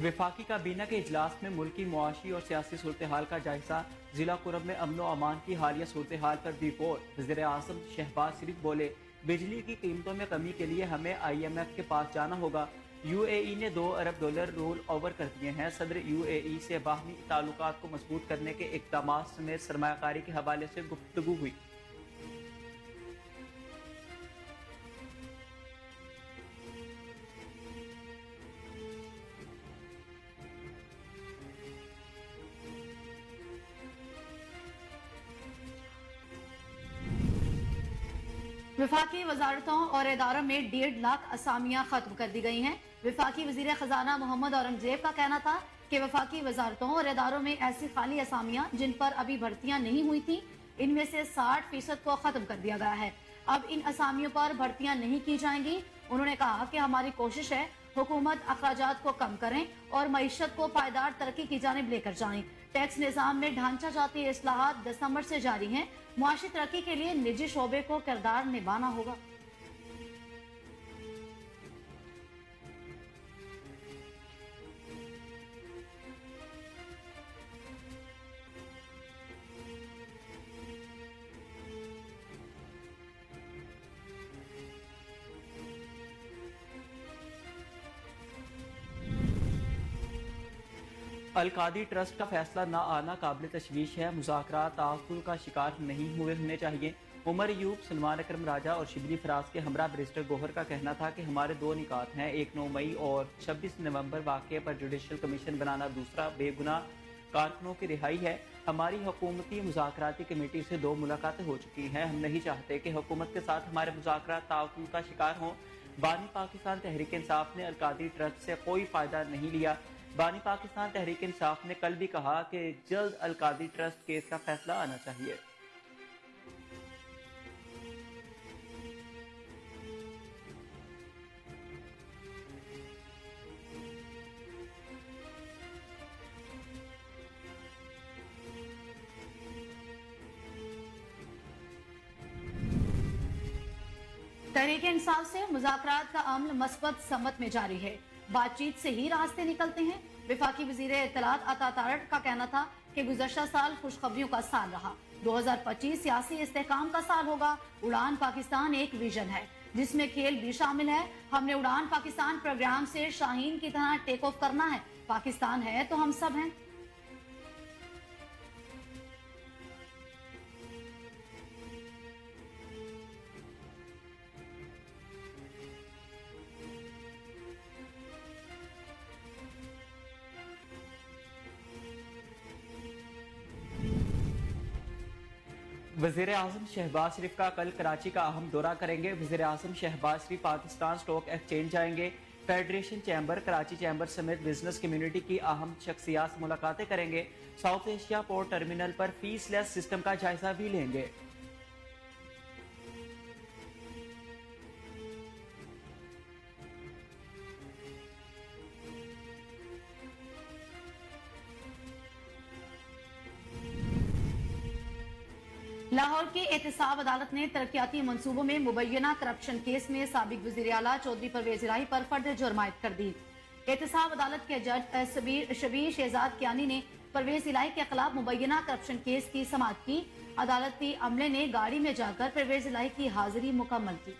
वफाकी काबीना के इजलास में मुल्की मुआशी और सियासी सूरत हाल का जायजा। जिला कुरब में अमन व अमान की हालिया सूरत हाल पर रिपोर्ट। वज़ीर आज़म शहबाज शरीफ बोले, बिजली की कीमतों में कमी के लिए हमें IMF के पास जाना होगा। UAE ने $2 अरब रोल ओवर कर दिए हैं। सदर UAE से बाहमी ताल्लुकात को मजबूत करने के इक़दाम समेत सरमायाकारी के हवाले से गुफ्तगू हुई। विफाकी वजारतों और इदारों में 1.5 लाख असामियां खत्म कर दी गई हैं। विफाकी वजीर खजाना मोहम्मद औरंगजेब का कहना था कि वफाकी वजारतों और इदारों में ऐसी खाली असामियां जिन पर अभी भर्तियां नहीं हुई थी, इनमें से 60% को खत्म कर दिया गया है। अब इन असामियों पर भर्तियां नहीं की जाएंगी। उन्होंने कहा कि हमारी कोशिश है हुकूमत अखराजात को कम करें और मईशत को पायदार तरक्की की जानिब लेकर जाएं। टैक्स निजाम में ढांचा जाती इस्लाहात दिसंबर से जारी हैं। मुआशी तरक्की के लिए निजी शोबे को किरदार निभाना होगा। अलकादी ट्रस्ट का फैसला न आना काबिल तशवीश है। मुज़ाकरात ताअस्सुब का शिकार नहीं हुए होने चाहिए। उमर यूब, सलमान अकरम राजा और शिबली फराज के हमरा बैरिस्टर गोहर का कहना था कि हमारे 2 निकात हैं, एक 9 मई और 26 नवंबर वाक़े पर जुडिशल कमीशन बनाना, दूसरा बेगुनाह कारकुनों की रिहाई है। हमारी हुकूमती मुज़ाकराती कमेटी से 2 मुलाकातें हो चुकी हैं। हम नहीं चाहते कि हुकूमत के साथ हमारे मुज़ाकरात ताअस्सुब का शिकार हों। बानी पाकिस्तान तहरीक इंसाफ ने अलकादी ट्रस्ट से कोई फ़ायदा नहीं लिया। बानी पाकिस्तान तहरीक इंसाफ ने कल भी कहा कि जल्द अलकादी ट्रस्ट केस का फैसला आना चाहिए। तहरीक इंसाफ से मुज़ाकरात का अमल मस्बत सम्मत में जारी है। बातचीत से ही रास्ते निकलते हैं। विफाकी वजीर इत्तलात अता तारड़ का कहना था कि गुज़श्ता साल खुशखबरियों का साल रहा। 2025 सियासी इस्तेहकाम का साल होगा। उड़ान पाकिस्तान एक विजन है जिसमें खेल भी शामिल है। हमने उड़ान पाकिस्तान प्रोग्राम से शाहीन की तरह टेक ऑफ करना है। पाकिस्तान है तो हम सब हैं। वज़ीर आज़म शहबाज शरीफ का कल कराची का अहम दौरा करेंगे। वज़ीर आज़म शहबाज शरीफ पाकिस्तान स्टॉक एक्सचेंज जाएंगे। फेडरेशन चैम्बर, कराची चैम्बर समेत बिजनेस कम्युनिटी की अहम शख्सियात से मुलाकातें करेंगे। साउथ एशिया पोर्ट टर्मिनल पर फीसलेस सिस्टम का जायजा भी लेंगे। लाहौर की एहतसाब अदालत ने तरक्याती मंसूबों में मुबैना करप्शन केस में साबिक वज़ीर आला चौधरी परवेज इलाही पर फर्द जुर्म आयद कर दी। एहतसाब अदालत के जज शबीर शहजाद कियानी ने परवेज इलाही के खिलाफ मुबैना करप्शन केस की समाअत की। अदालती अमले ने गाड़ी में जाकर परवेज इलाही की हाजिरी मुकम्मल की।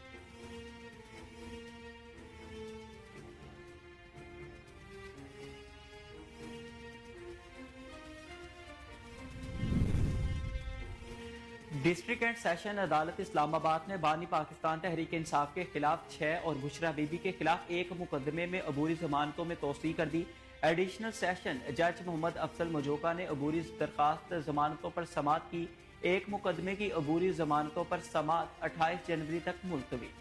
डिस्ट्रिक्ट एंड सेशन अदालत इस्लामाबाद ने बानी पाकिस्तान तहरीक इंसाफ के खिलाफ 6 और बुशरा बीबी के खिलाफ 1 मुकदमे में अबूरी जमानतों में तोसी कर दी। एडिशनल सेशन जज मोहम्मद अफजल मजोका ने अबूरी दरखास्त जमानतों पर समाअत की। 1 मुकदमे की अबूरी जमानतों पर समाअत 28 जनवरी तक मुलतवी।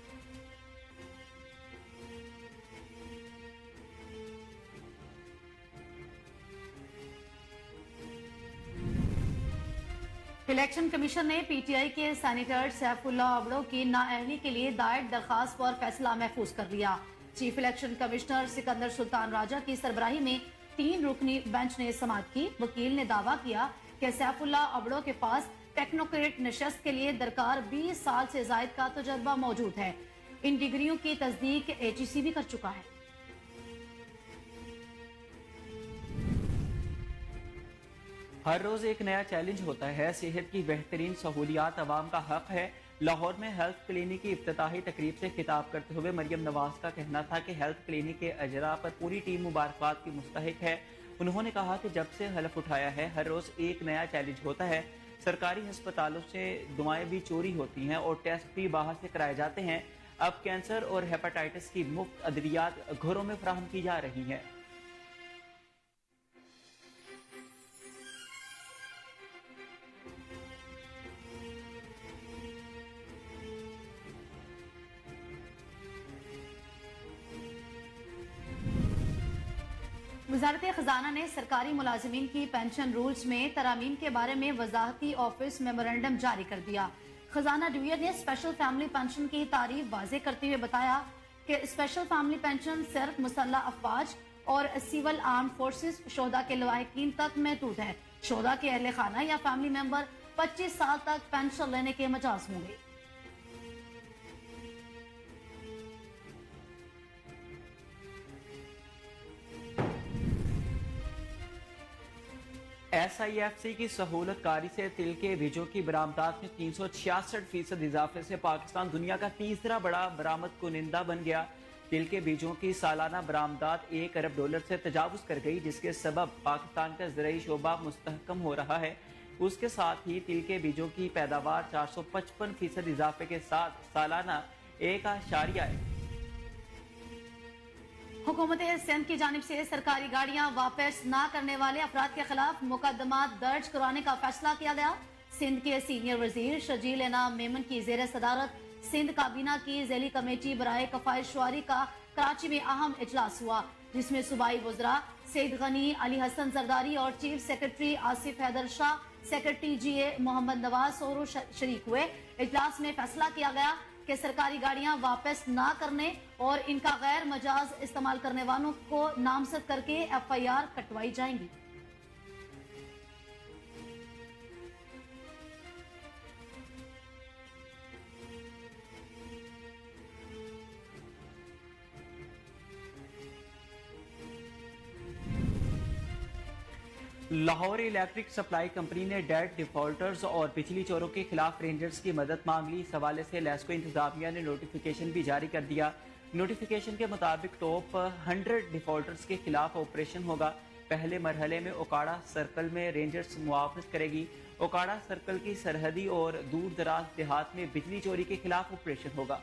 इलेक्शन कमीशन ने PTI के सैनिटर सैफुल्लाह अबड़ो की नाअहली के लिए दायर दरखास्त पर फैसला महफूज कर लिया। Chief election commissioner Sikandar Sultan Raja की सरबराही में 3 रुकनी बेंच ने समाअत की। वकील ने दावा किया कि सैफुल्लाह अबड़ो के पास टेक्नोक्रेट नशस्त के लिए दरकार 20 साल से जायद का तजर्बा मौजूद है। इन डिग्रियों की तस्दीक HEC भी कर चुका है। हर रोज एक नया चैलेंज होता है। सेहत की बेहतरीन सहूलियात अवाम का हक है। लाहौर में हेल्थ क्लिनिक की इफ्तिताही तकरीब से खिताब करते हुए मरियम नवाज का कहना था कि हेल्थ क्लिनिक के अजरा पर पूरी टीम मुबारकबाद की मुस्तहिक है। उन्होंने कहा कि जब से हलफ उठाया है हर रोज एक नया चैलेंज होता है। सरकारी अस्पतालों से दवाएं भी चोरी होती हैं और टेस्ट भी बाहर से कराए जाते हैं। अब कैंसर और हेपेटाइटिस की मुफ्त अद्वियात घरों में फराहम की जा रही हैं। वजारत खजाना ने सरकारी मुलाजमीन की पेंशन रूल्स में तरामीम के बारे में वजाहती ऑफिस मेमोरेंडम जारी कर दिया। खजाना डिवीजन ने स्पेशल फैमिली पेंशन की तारीफ वाजे करते हुए बताया कि स्पेशल फैमिली पेंशन सिर्फ मुसल्लह अफवाज और सिविल आर्म फोर्सेस शोहदा के लवाहिकीन तक महदूद है। शोहदा के अहल खाना या फैमिली मेंबर 25 साल तक पेंशन लेने के मजाज होंगे। SIFC की सहूलतकारी से तिल के बीजों की बरामदात में 366% इजाफे से पाकिस्तान दुनिया का तीसरा बड़ा बरामद कुनिंदा बन गया। तिल के बीजों की सालाना बरामदात $1 अरब से तजावुज कर गई, जिसके सबब पाकिस्तान का ज़राई शोबा मुस्तहकम हो रहा है। उसके साथ ही तिल के बीजों की पैदावार 455% इजाफे के साथ सालाना 1.1 हुकूमत सिंध की जानिब से सरकारी गाड़ियां वापस न करने वाले अफराद के खिलाफ मुकदमा दर्ज कराने का फैसला किया गया। सिंध के सीनियर वजीर शजील इनाम मेमन की जेर सदारत सिंध काबीना की ज़ैली कमेटी बराए कफायत शुआरी का कराची में अहम इजलास हुआ, जिसमें सूबाई वज़रा सईद गनी, अली हसन जरदारी और chief secretary Asif Haider Shah, secretary GA Mohammad Nawaz Soru शरीक हुए। इजलास में फैसला किया गया कि सरकारी गाड़ियां वापस ना करने और इनका गैर मजाज इस्तेमाल करने वालों को नामजद करके FIR कटवाई जाएंगी। लाहौर इलेक्ट्रिक सप्लाई कंपनी ने डेट डिफॉल्टर्स और बिजली चोरों के खिलाफ रेंजर्स की मदद मांग ली। इस हवाले से लेस्को इंतजामिया ने नोटिफिकेशन भी जारी कर दिया। नोटिफिकेशन के मुताबिक टॉप 100 डिफॉल्टर्स के खिलाफ ऑपरेशन होगा। पहले मरहले में ओकाड़ा सर्कल में रेंजर्स मुआवजत करेगी। ओकाड़ा सर्कल की सरहदी और दूर दराज देहात में बिजली चोरी के खिलाफ ऑपरेशन होगा।